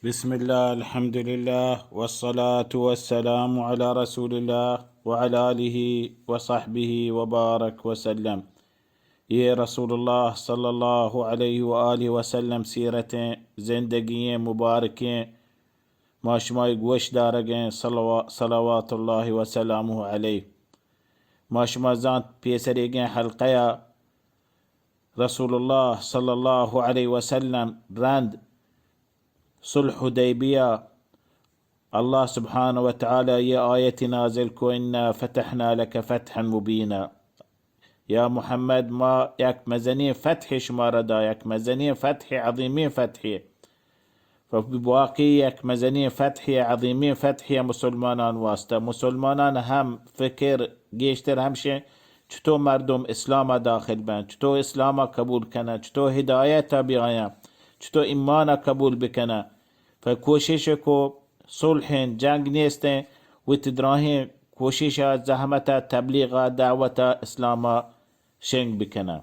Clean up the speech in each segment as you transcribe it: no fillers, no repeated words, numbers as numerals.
بسم الله الحمد لله والصلاة والسلام على رسول الله وعلى آله وصحبه وبارك وسلم. يا رسول الله صلى الله عليه وآله وسلم سيرة زندگی مباركة ما شما گوش دارگیں صلوات الله وسلامه عليه. ما شما زانت پیسریگیں حلقه رسول الله صلى الله عليه وسلم رند صلح حديبية. الله سبحانه وتعالى يا آية نازل كو إنا فتحنا لك فتحا مبينا. يا محمد ما يك مزني فتح شمار دا يك مزني فتح عظيمين فتح فبواقي يك مزني فتح عظيمين فتح مسلمانان واسطة مسلمانان هم فكر جيشتر همشه چطور مردم اسلام داخل بن، چطور اسلام قبول کنه، چطور هدایت بیاین، چطور ایمان قبول بکنه. فکوشش کو صلح جنگ نیسته و تدراهی کوشش زحمت تبلیغ دعوت اسلام شنگ بکنه.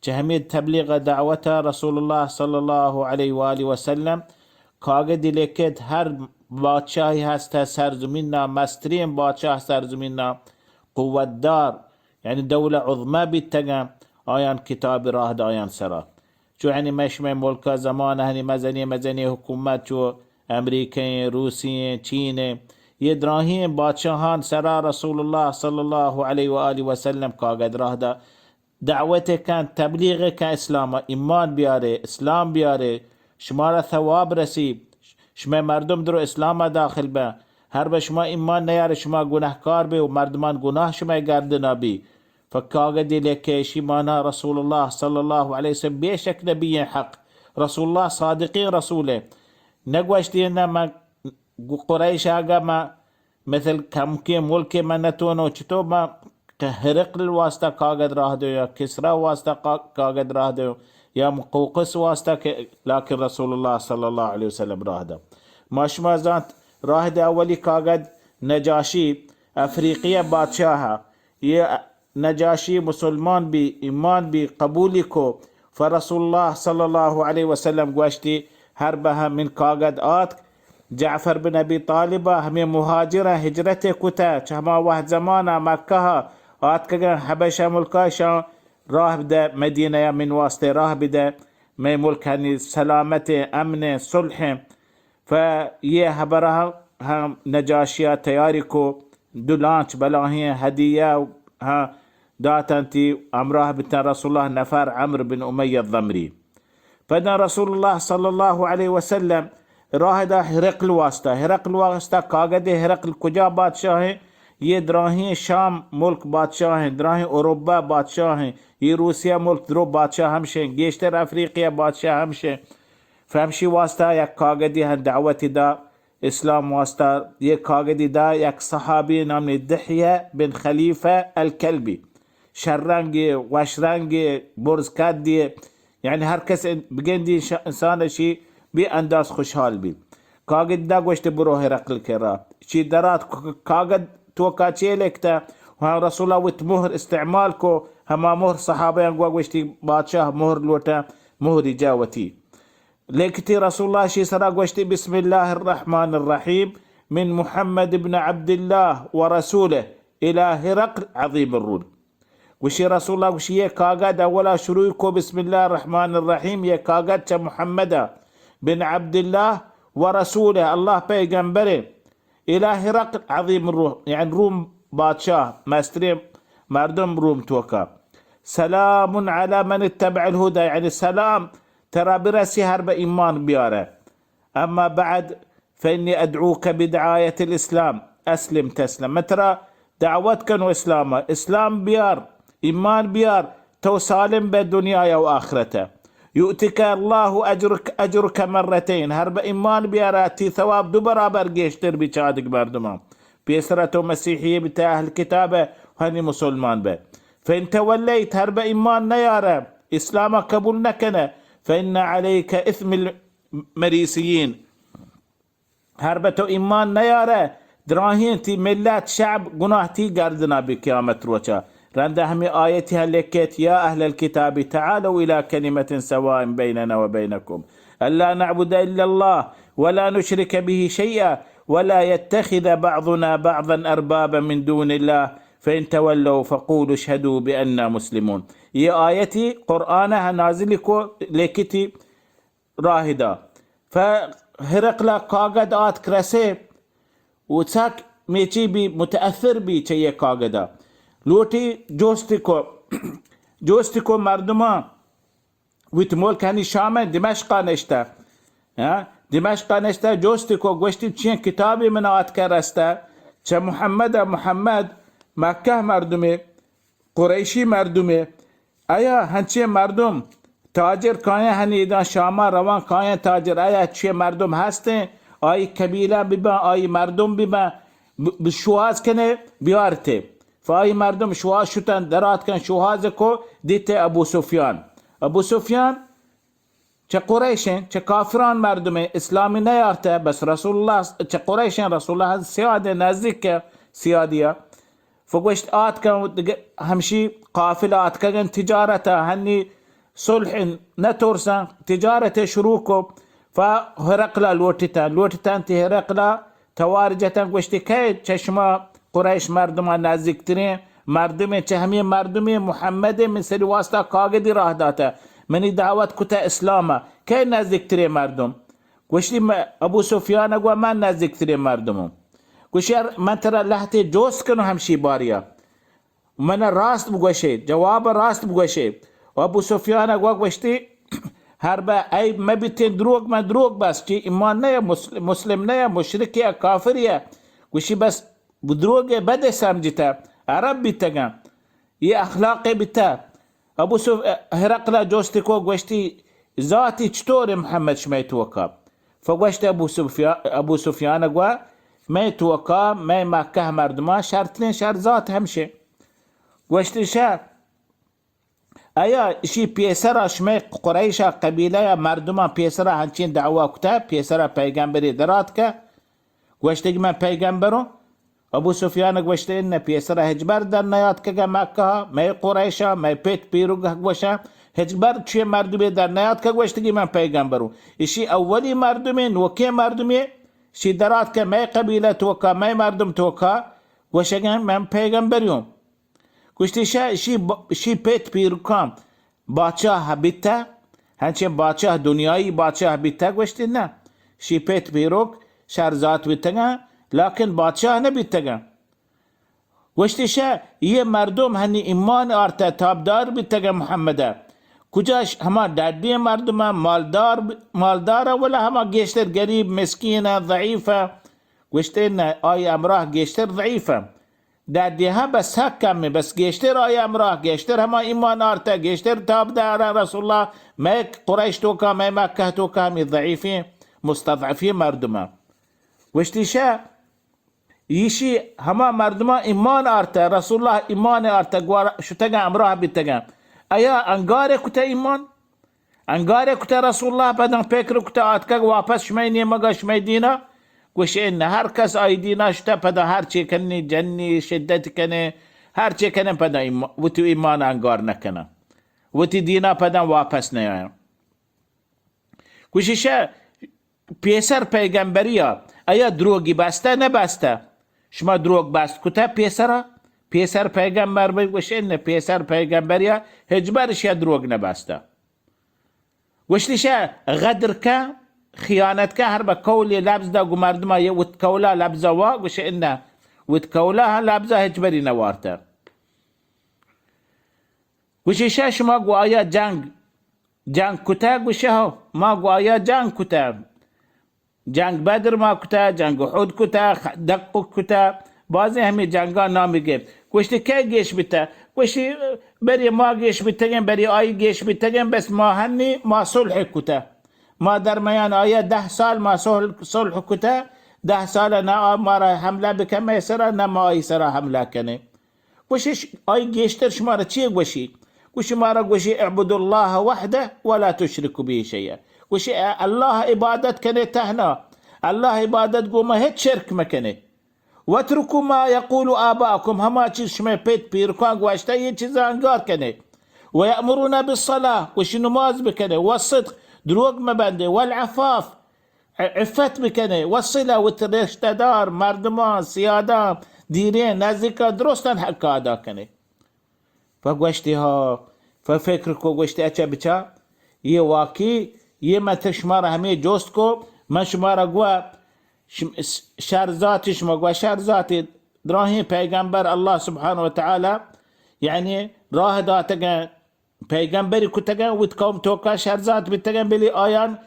چه همین تبلیغ دعوت رسول الله صلی الله علیه و آله و سلم کاغ دیلکت هر بادشاهی هست سرزمین مسترین بادشاه سرزمین قوت دار يعني دولة عظمى بيتقام آيان كتاب راه آيان سرا شو يعني مشمع ملكا زمان هني مزني حكومات شو أمريكي روسي چين يدراهين بادشاهان سرا رسول الله صلى الله عليه وآله وسلم كاقد راه دا دعوته كان تبليغه كإسلام إيمان بياره إسلام بياره شمار ثواب رسيب شما مردم درو إسلام داخل با هر به شما ایمان نیاره شما گناهکار بی و مردمان گناه شما گردنا بی فکاغه دیله که شیمانا رسول الله صلی الله علیه وسلم بیشک نبی حق رسول الله صادقی رسوله نگوشتی نه ما قریش آگا ما مثل کمکی ملک من نتونو چطور ما هرقل واسطه کاغد راه دو یا کسرا واسطه کاغد راه دو یا مقوقس واسطه لكن رسول الله صلی الله علیه وسلم راه دو ما شما زانت راه ده اولی کاغد نجاشی افریقی بادشاہ یہ نجاشی مسلمان بھی ایمان بھی قبولی کو فرسول الله صلی الله علیه وسلم گوشتی هر به من کاغد آت جعفر بن ابی طالبه همه مهاجره هجرت کتا چهما واحد زمانه مکه آت که حبشه ملکاشا راه بده مدینه من واسطه راه بده می ملک هنی سلامت امن صلح فيه هبرها هم نجاشيا تياريكو دولانش بلاهي هدية ها داتنتي امراه بنت رسول الله نفر عمرو بن أمية الضمري. فدنا رسول الله صلى الله عليه وسلم راهدا هرقل واسطة كاغد هرقل كجا بادشاه ये द्राही शाम मुल्क बादशाह हैं द्राही औरोबा बादशाह हैं ये रूसिया मुल्क द्रो बादशाह हमशे गेश्तर अफ्रीकिया बादशाह हमशे فهمشي واسطة يك كاغدي هن دعوتي دا إسلام واسطة يك كاغدي دا يك صحابي نامني دحية بن خليفة الكلبي شرنجي واشرنجي برزكادي يعني هر كس بجندي إنسان شي بأنداز خوشحال بي كاغد دا قوشت بروه رقل كرا شي درات كاغد توكا چيلكتا وها رسول الله وتمهر استعمالكو هما مهر صحابي انقوا قوشتي بادشاه مهر لوتا مهر جاوتي لكتي رسول الله شي سرا قوشتي بسم الله الرحمن الرحيم من محمد بن عبد الله ورسوله إلى هرقل عظيم الروم وشي رسول الله وشي كاغاد أولا شروعكو بسم الله الرحمن الرحيم يا كاغاد محمد بن عبد الله ورسوله الله بيغمبره إلى هرقل عظيم الروم يعني روم بادشاه ماستريم مردم روم توكا سلام على من اتبع الهدى يعني سلام ترى برسي هرب إيمان بياره أما بعد فإني أدعوك بدعاية الإسلام أسلم تسلم مترى دعوتك إسلام بيار إيمان بيار تو سالم بالدنيا وآخرته يؤتك الله أجرك مرتين هرب إيمان بياراتي ثواب دو برابر جيشتر بيشادك بردمان بيسرة مسيحية بتاع الكتابة وهني مسلمان به فإن توليت هرب إيمان نياره إسلامك قبول نكنه فإن عليك إثم المريسيين هربتو إيمان نياره دراهين تي ملات شعب قناهتي قردنا بكيامة روشا رنده همي آيتها لكت يا أهل الكتاب تعالوا إلى كلمة سواء بيننا وبينكم ألا نعبد إلا الله ولا نشرك به شيئا ولا يتخذ بعضنا بعضا أربابا من دون الله فإن تولوا فقولوا اشهدوا بأننا مسلمون. ये आयती कुरान है नाजिल को लेकिति राहिदा فهرقلا कागद आत क्रसे وتساك ميچي بي متأثر بي چيه कागदा لوتي جوستيكو مردما ويتمول كاني شامة دمشق نشتا دمشق نشتا جوستيكو گوشتي چين كتابي من آت كرستا چه محمد مكة مردمي قريشي مردمي ایا هنچه مردم تاجر کاین هنیدان شاما روان کاین تاجر ایا چه مردم هستن آی کبیله ببن آی مردم ببن بشواز کنه بیارته فای مردم شواز شدن درات کن شواز کو دیت ابو سفیان چه قریشن چه کافران مردم اسلامی نیارته بس رسول الله چه قریشن رسول الله سیاده نزدیک سیادیه فقشت آت كان همشي قافلة آت كان تجارته هني صلح نتورسا تجارة شروكو فهرقلا لوتتا انت هرقلا توارجتا قشت كي چشما قريش مردما نازكترين مردمي چهمي مردمي محمد من سري واسطة قاقدي راه داتا مني دعوت كتا اسلاما كي نازكترين مردم قشت ابو سفيان اقوى ما نازكترين مردمو گوشر من ترى لحتي جوس كنو همشي باريا من راست بگوشه جواب راست بگوشه و ابو سفیان گوشتی هربا اي ما بيتين دروغ بس چي ایمان نه مسلم نه مشرک یا کافر یا گوشی بس بدروغ بده سمجتا عرب بیتگا یہ اخلاق بیتا ابو هرقلا جوستي کو گوشتی ذاتي چطور محمد شما توقع فگوشت ابو سفیان گوا ما يتوقع ما مكة مردما شرطين شرط ذات همشه گوشتی شا ایا شي پیسرا شما قريشا قبيله مردما پیسرا هنچين دعوا كتا پیسرا پیغمبری درات که گوشتی من پیغمبرو ابو سفیان گوشتی ان پیسرا هجبر در نیاد که مکه ما قريشا ما پیت پیروگ گوشا هجبر چه مردمی در نیاد که گوشتی من پیغمبرو اشي اولی مردمی نوکه مردمی شي درات که ما قبيله توكا ما مردم توكا وشگن من پیغمبریوم گوشتی شي پیت پیروکام بادشاه بیتا هنچه بادشاه دنیایی بادشاه بیتا گوشتی نه شي پیت پیروک شرزات بیتگا لكن بادشاه نبیتگا گوشتی یه مردم هنی ایمان آرتا تابدار بیتگا محمده کجاش هما دادی مردم مالدار ولا هما گشتر گریب مسکینه ضعیفه گوشتی نه آی امراه گشتر ضعیفه دادی ها بس ها کمه بس گشتر آی امراه گشتر هما ایمان آرتا گشتر تابدار رسول الله ما قریش توکا ما مکه توکا همی ضعیفی مستضعفی مردم گوشتی یشی هما مردم ایمان آرتا رسول الله ایمان آرتا شتگا امراه بیتگا ایا انگاره کتا ایمان انگاره کتا رسول الله بدن پیکر کتا آتکا واپس شمای نیمگا شمای دینا گوش این هر کس آی دینا شتا پدا هر چی کنی جنی شدت کنه هر چی کنه پدا و تو ایمان انگار نکنه و تو دینا پدا واپس نیایم گوشی پیسر پیگمبریا ایا دروگی بسته نبسته شما دروگ بست کتا پیسر پیغمبر بگوش این پیسر پیغمبریا هجبرش یا دروگ نبسته وشتیش غدر که خیانت که هر با کولی لبز دا گو مردم یا وتکولا لبزا وا گوش این وتکولا لبزا هجبری نوارته گوشیش شما گو آیا جنگ کتا گوشه ها ما گو آیا جنگ کتا جنگ بدر ما کتا جنگ احد کتا دق کتا بعضی همی جنگا نامی گفت گوشتی که گیش بیتا گوشتی بری ما گیش بیتگیم بری آی گیش بیتگیم بس ما هنی ما صلح کتا ما در میان آیا 10 سال ما صلح کتا 10 سال نه ما را حمله بکمه سرا نه ما آی سرا حمله کنه گوشتی آی گیشتر شما را چی گوشی گوشتی ما را گوشی اعبد الله وحده ولا تشركوا به شيئا گوشتی الله عبادت کنه تهنا الله عبادت گو ما هیچ شرک مکنه واتركوا ما يقول آباءكم هما چیز شما پیت پیرکان گوشته یه چیز انگار کنه ويأمرون بالصلاة وش نماز بکنه والصدق دروغ مبنده والعفاف عفت بکنه وصله و رشتهدار مردمان سیادان دیرین نزدیکا درستن حق ادا کنه. فگوشتی ها ففکر کو گوشتی اچه بچه یه واقعی یه مت شما را همه جست کو من شما را گوه شرزاتی شما گوه شرزاتی دراهیم پیغمبر الله سبحانه و تعالی یعنی راه داتگن پیغمبری کتگن و تقوم توکا شرزات بیتگن بلی آیان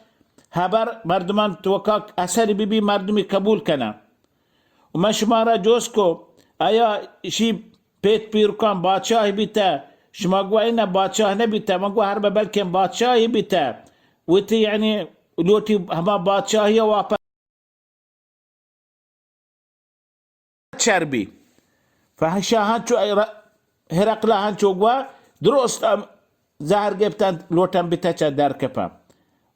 خبر مردمان توکا اثر بی مردمی قبول کنه و من شما را جوز کو آیا شی پیت پیرکان بادشاهی بیته شما گوه اینا بادشاه نبیته من گوه هر بلکن بادشاهی بیته و تی یعنی لوتی هما بادشاهی واپس چربی فهشاهان چو هرقلا هان چو گوه درست زهر گفتن لوتن بیته چه در کپم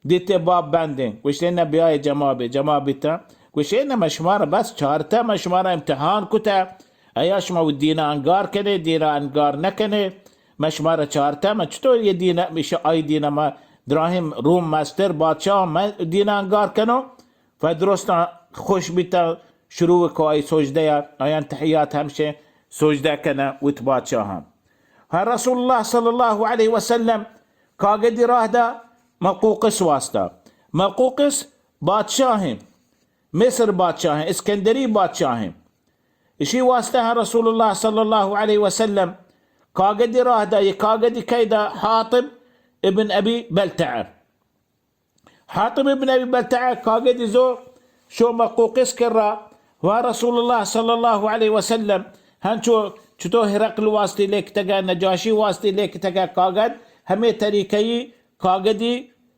دیته باب بندین گوشت اینا بیای جماع بیته گوشت اینا مشمار بس چهارتا مشمار امتحان کتا ایا شما و دینا انگار کنه دینا انگار نکنه مشمار چهارتا ما چطور یه دینا میشه آی دینا ما دراهم روم مستر بادشاه ما دینا انگار کنو فدرست خوش بیتا شروع کو ای سجده یا آیان تحیات همشه سجده کنه ویت بادشاه هم ها رسول الله صلی الله علیه وسلم کاغدی راه دا مقوقس واسطه مقوقس بادشاه مصر بادشاه اسکندری بادشاه اشی واسطه ها رسول الله صلی الله علیه وسلم کاغدی راه دا یک کاغدی کیدا حاطب ابن ابي بلتعه حاطب ابن ابي بلتعه کاغدی زو شو مقوقس کرا و رسول الله صلی الله علیه وسلم هنچو چطور هرقل واسطه لیک تگا نجاشی واسطه لیک تگا کاغد همه طریقی کاغدی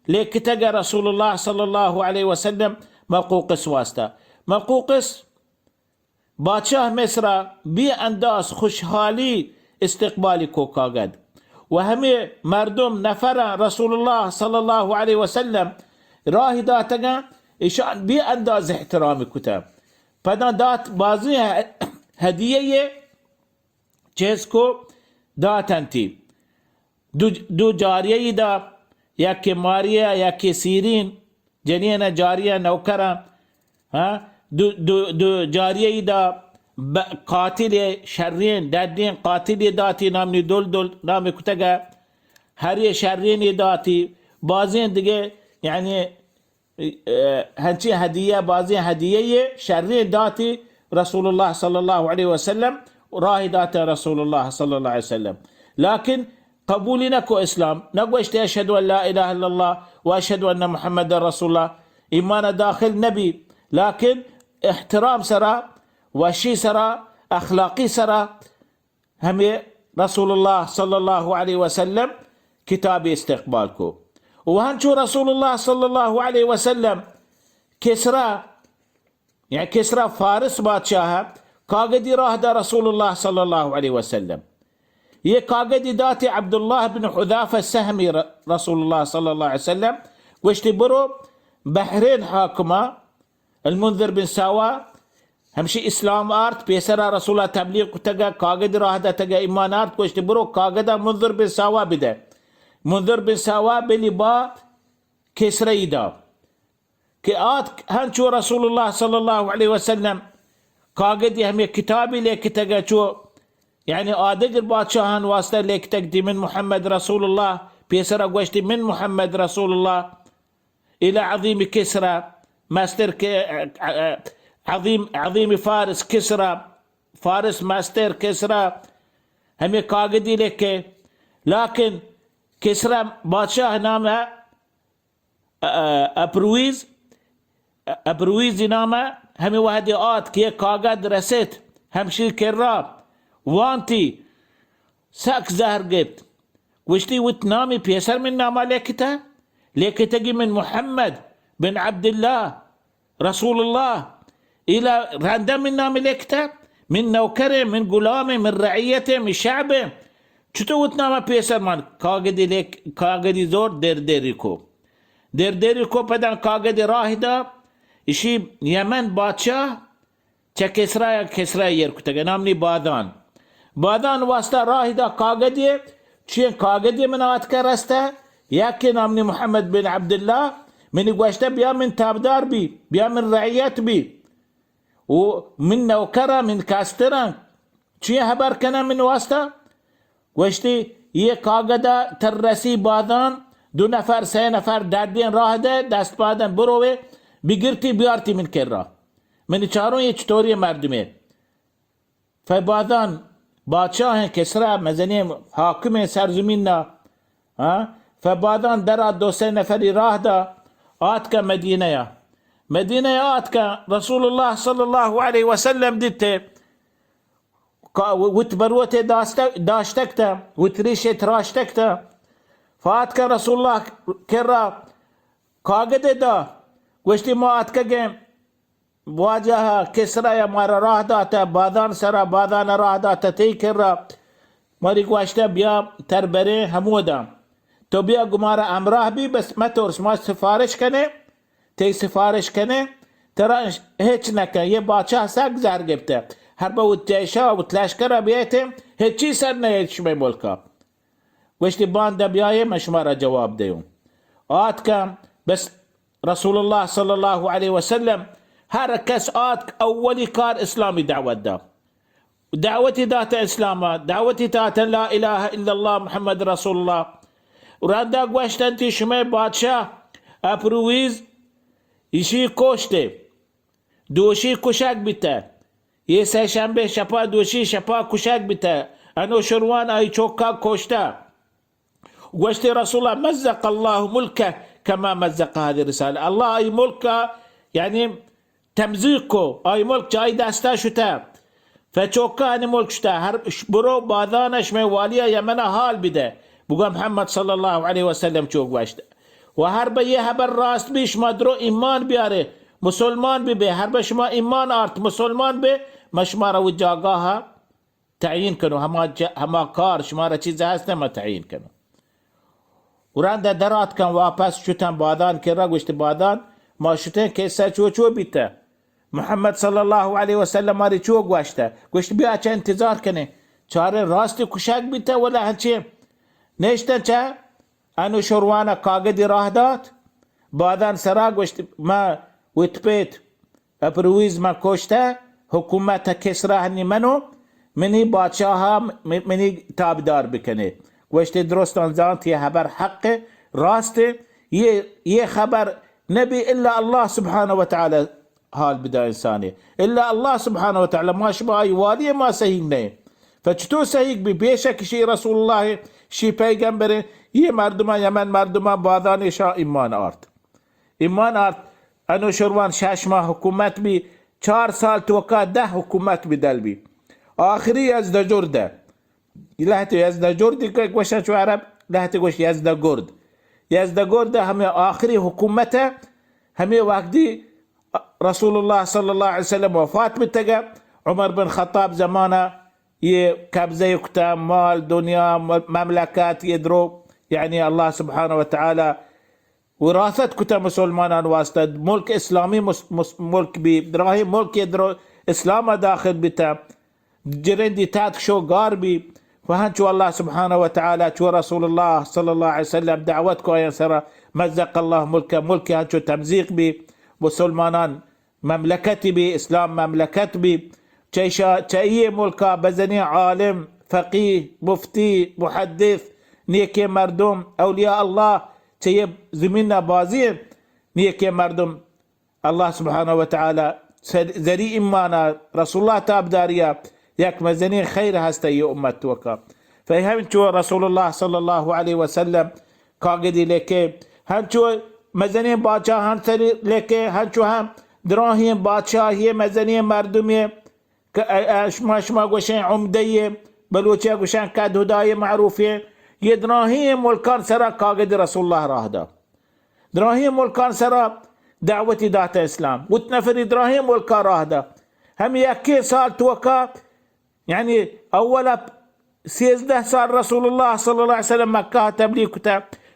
لیک تگا رسول الله صلی الله علیه وسلم مقوقس واسطه مقوقس بادشاه مصر بی انداز خوشحالی استقبالی کو کاغد و همه مردم نفر رسول الله صلی الله علیه وسلم راه داتگا ایشان بی انداز احترامی کتا پدا دات بازی هدیه چیز کو داتن تی دو جاریه دا یکی ماریا یکی سیرین جنین جاریه نوکرم دو جاریه دا قاتل شرین دادین قاتل داتی نامنی دول نام کتگا هر شرین داتی بازین دیگه یعنی هنچی هدیه بازی هدیه شرین داتی رسول الله صلی الله علیه وسلم راه دات رسول الله صلی الله علیه وسلم لكن قبولي نكو اسلام نقوشت اشهد ان لا اله الا الله واشهد ان محمد رسول الله ايمان داخل نبي لكن احترام سرا وشي سرا اخلاقي سرا هم رسول الله صلى الله عليه وسلم كتاب استقبالكو وهنشو رسول الله صلى الله عليه وسلم كسرى يعني كسرى فارس بادشاه كاغدي راه دا رسول الله صلى الله عليه وسلم ये कागदी दाते अब्दुल्लाह बिन हुदाफा सहमी रसूलुल्लाह सल्लल्लाहु अलैहि वसल्लम वश्ती برو بحرين حاكمة المنذر بن سوا همشي اسلام ارت بيسرا رسول الله تبليغ تگا कागदी راه دا تگا ایمان ارت وشتی برو कागदा منذر بن سوا بده منذر بن سوا بلي با كسرى دا कि آت هنچو رسول الله صلى الله عليه وسلم कागदी हमें किताबी लेके तगा चो يعني آدگر بادشاهان واسطه لیک تقدی من محمد رسول الله بيسرا قوشتي من محمد رسول الله الى عظيم كسرى ماستر عظيم فارس كسرى فارس ماستر كسرى هم قاعدي لك لكن كسرى بادشاه نامه ابرويز نامه هم واحد آت كي قاعد رسيت همشي كراب وانتي ساك زهر جبت وشتي وتنامي بيسر من ناما ليكتا من محمد بن عبد الله رسول الله الى راندا من نامي ليكتا من نوكره من غلامه من رعيته من شعبه چطور وتناما بيسر من كاغدي ليك كاغدي زور دردريكو بدن كاغدي راهدا اشي يمن بادشاه چه كسرى يركتا نامني بادان واسطه راه دا قاعدي چين قاعدي منات كرسته ياكي نامني محمد بن عبد الله من گوشته بیا من تابدار بی، بیا من رعیت بی و من نوکره من کاسترم چیه خبر کنه من واسطه گوشتی یه کاغدا ترسی بادان 2 نفر 3 نفر دادین راه ده دست بادن بروه بگرتی بیارتی من کرا من چارون یه چطوری مردمه فبادان بادشاه کسرا مزنی حاکم سرزمین نا فبادان درا 2-3 نفری راه دا آت که مدینه آت که رسول الله صلی الله علیه وسلم دیته وتبروت داشتكتا وتريشة راشتكتا فاتك رسول الله كرا كاغد دا وشتي ما اتكا واجه كسرى يا مارا راه داتا بادان سرا بادان راه داتا تي كرا ماري واشتا بيا تربري همودا تو بيا قمارا امراه بي بس ما تورس ما سفارش كنه تي سفارش كنه ترى هيك نكا يه بادشاه ساق زار جبته هربا وتعيشا وتلاشكرا بيته هيك سرنا يشمي ملكا وشتي باندا بيايه مشمارا جواب ديون آتكا بس رسول الله صلى الله عليه وسلم هركس آتك أولي كار إسلامي دعوة دا دعوتي داتا إسلاما دعوتي داتا لا إله إلا الله محمد رسول الله وراندا قوشتنتي شمي بادشاه أبرويز يشي كوشتي دوشي كوشاك بيتا ये सहशंबे शपा दोषी शपा कुशाक बिता अनुशरवान आई चौका कोष्टा गोश्त रसूल मزق الله ملكه كما مزق هذه الرسالة الله اي ملكه يعني تمزيقه اي ملك جاي داستا شتا فچوكا اني ملك شتا هر برو بادانش مي واليا يمنا حال بده بقى محمد صلى الله عليه وسلم چوك واشتا وهر بيه هبر راست بيش مدرو ایمان بیاره مسلمان بي هر بشما ایمان آرت مسلمان بي مشمارا وجاقاها تعيين كانوا هما كار شمارا چيز هسته ما تعيين كانوا وراندا درات كان واپس شتن بادان كرا گوشت بادان ما شتن كيسا چو بيتا محمد صلى الله عليه وسلم ماري چو گوشتا گوشت بیا چه انتظار کنه چاره راست کشاک بيتا ولا هنچه نشتا چه انو شروانا قاقدي راه دات بادان سرا گوشت ما وتبيت ابرويز ما كوشتا حکومت کسرا هنی منی بادشاها منی تابدار بکنه گوشت درست آنزانت یه خبر حق راست یه خبر نبي إلا الله سبحانه وتعالى حال بدا إنساني إلا الله سبحانه وتعالى ما شبه والي ما سهينه فچطور سهيك بيشك شي رسول الله شي پیغمبر يه مردما يمن مردما بادان شا ایمان آرد انو شروان 6 ماه حکومت بي 4 سال توقع 10 حکومت بدل بي آخری یزدجرده لهت یزدجردی که گوشه چو عرب لهت گوش یزدگرده همه آخری حکومته همه وقتی رسول الله صلی الله علیه وسلم وفات بتگه عمر بن خطاب زمانه یه کبزه کتا مال دنیا مملکات يدرو يعني الله سبحانه وتعالى وراثت كتا مسلمان واسطة ملك إسلامي ملك بدراهي ملك يدرو إسلام داخل بتا جرندي تات شو غاربي فهنشو الله سبحانه وتعالى شو رسول الله صلى الله عليه وسلم دعوتكو يا سرى مزق الله ملك هنشو تمزيق بي مسلمان مملكتي بي إسلام مملكت بي چاية ملكا بزني عالم فقيه مفتي محدث نيكي مردم أولياء الله چاية زميننا بازي نيكي مردم الله سبحانه وتعالى زري إمانا رسول الله تابداريا يك مزني خير هستا يا أمت وكا فهمتوا رسول الله صلى الله عليه وسلم كاقدي لكي هنچو مزني باچا هنسري لكي هنچو هم دراهيم باچاهي مزني مردمي شما گوشن عمدية بلوچه گوشن كاد هداية معروفة يدراهيم والكان سرا كاقدي رسول الله راهدا دراهيم والكان سرا دعوتي دات اسلام وتنفر دراهيم والكان راهدا هم يكي سال توكا يعني اولا 13 سال رسول الله صلى الله عليه وسلم مكة تبليغ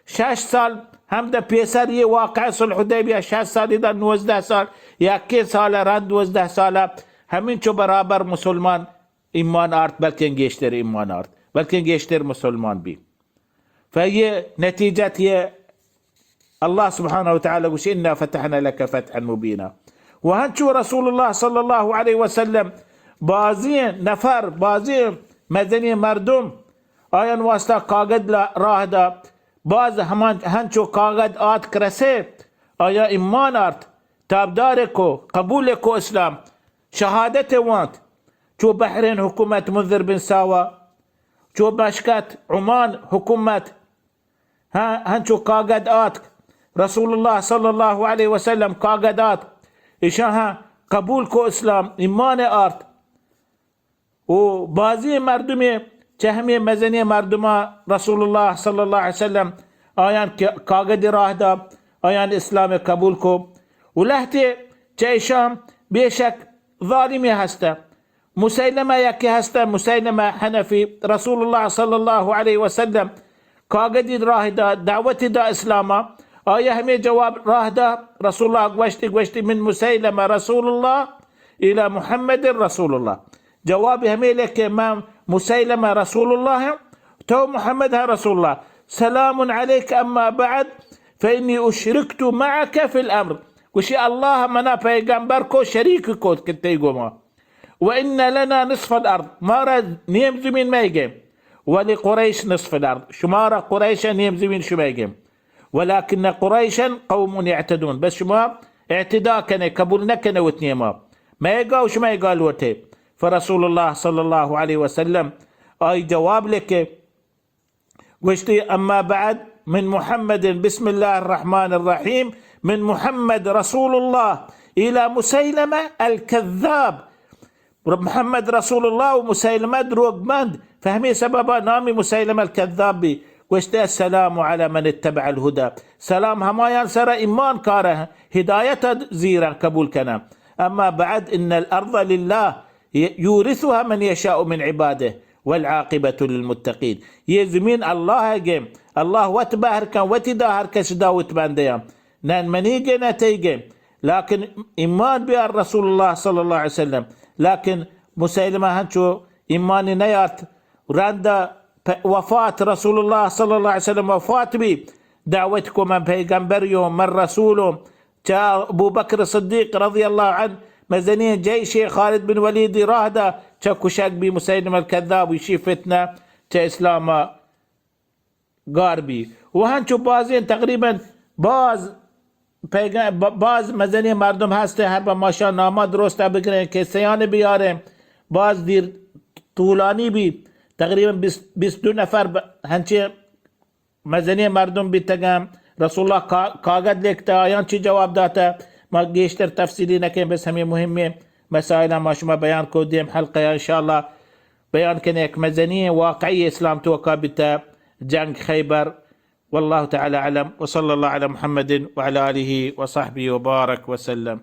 6 سال هم ده بيسر يه واقع صلح حديبية 6 سال اذا 19 سال يكي سال رد 12 سال همین چو برابر مسلمان ایمان آرد بلکن گشتر ایمان آرد بلکن گشتر مسلمان بی فیه نتیجت یه الله سبحانه وتعالى وش إنا فتحنا لك فتحا مبينا. وهنشو رسول الله صلى الله عليه وسلم بازين نفر بازين مدني مردم آيان واسطة قاقد راه دا باز همان هنچو قاقد آت کرسه آیا ایمان آرد تابدار کو قبول کو اسلام شهادت وانت چو بحرين حكومة منذر بن ساوى چو مشكات عمان حكومة هنچو قاقد آت رسول الله صلى الله عليه وسلم قاقد آت إشاها قبول کو اسلام ایمان آرد و بازی مردمی چهمی مزنی مردما رسول الله صلی الله علیه وسلم آیان کاغذ راه دا آیان اسلام قبول کو و لحظه چه بیشک ظالمی هسته مسیلمه یکی هسته مسیلمه حنفی رسول الله صلی الله علیه وسلم کاغذ راه دا دعوت دا اسلاما آیا همه جواب راه دا رسول الله گوشتی من مسیلمه رسول الله الى محمد رسول الله جواب همه لك امام مسيلمة رسول الله تو محمد رسول الله سلام عليك أما بعد فإني أشركت معك في الأمر وشي الله منا پیغمبركو شريككو كنت يقوما وإن لنا نصف الأرض مارا نيم زمين ما يقيم ولقريش نصف الأرض شمارا قريشا نيم زمين شو ما يقيم ولكن قريشا قوم يعتدون بس شما اعتداء كان قبولنا كان وتنيما ما يقال وش ما يقال وتي فرسول الله صلى الله عليه وسلم أي جواب لك وشتي أما بعد من محمد بسم الله الرحمن الرحيم من محمد رسول الله إلى مسيلمة الكذاب محمد رسول الله ومسيلمة دروغ مند فهمي سببا نامي مسيلمة الكذاب بي وشتي السلام على من اتبع الهدى سلام همايان سر إيمان كاره هداية زيرا قبول كنا أما بعد إن الأرض لله يورثها من يشاء من عباده والعاقبة للمتقين يزمين الله جيم الله وتباهر كان وتداهر كسدا وتبان ديام نان منيجي نتيجي لكن إيمان بها الرسول الله صلى الله عليه وسلم لكن مسيلمة هنشو إيمان نيارت راندا وفاة رسول الله صلى الله عليه وسلم وفاة بي دعوتكم من بيغمبريهم من رسولهم جاء أبو بكر الصديق رضي الله عنه مزنين جيشي خالد بن وليد راهدا تشكو شاك بمسيلمة الكذاب ويشي فتنة إسلام غاربي وهنشو بازين تقريبا باز مزنين مردم هسته هر با ماشا نامه درسته بگرن که سیان بیاره باز دیر طولانی بی تقريبا 22 نفر هنچه مزنين مردم بیتگم رسول الله کاغد لکتا آیان چی جواب داتا ما گیشتر تفصیلی نکن بس همین مهمه مسائل ما شما بیان کو دیم حلقه ان شاء الله بیان کنه یک مزنی واقعی اسلام توقع بتا جنگ خیبر والله تعالى اعلم وصلى الله على محمد وعلى آله وصحبه وبارك وسلم.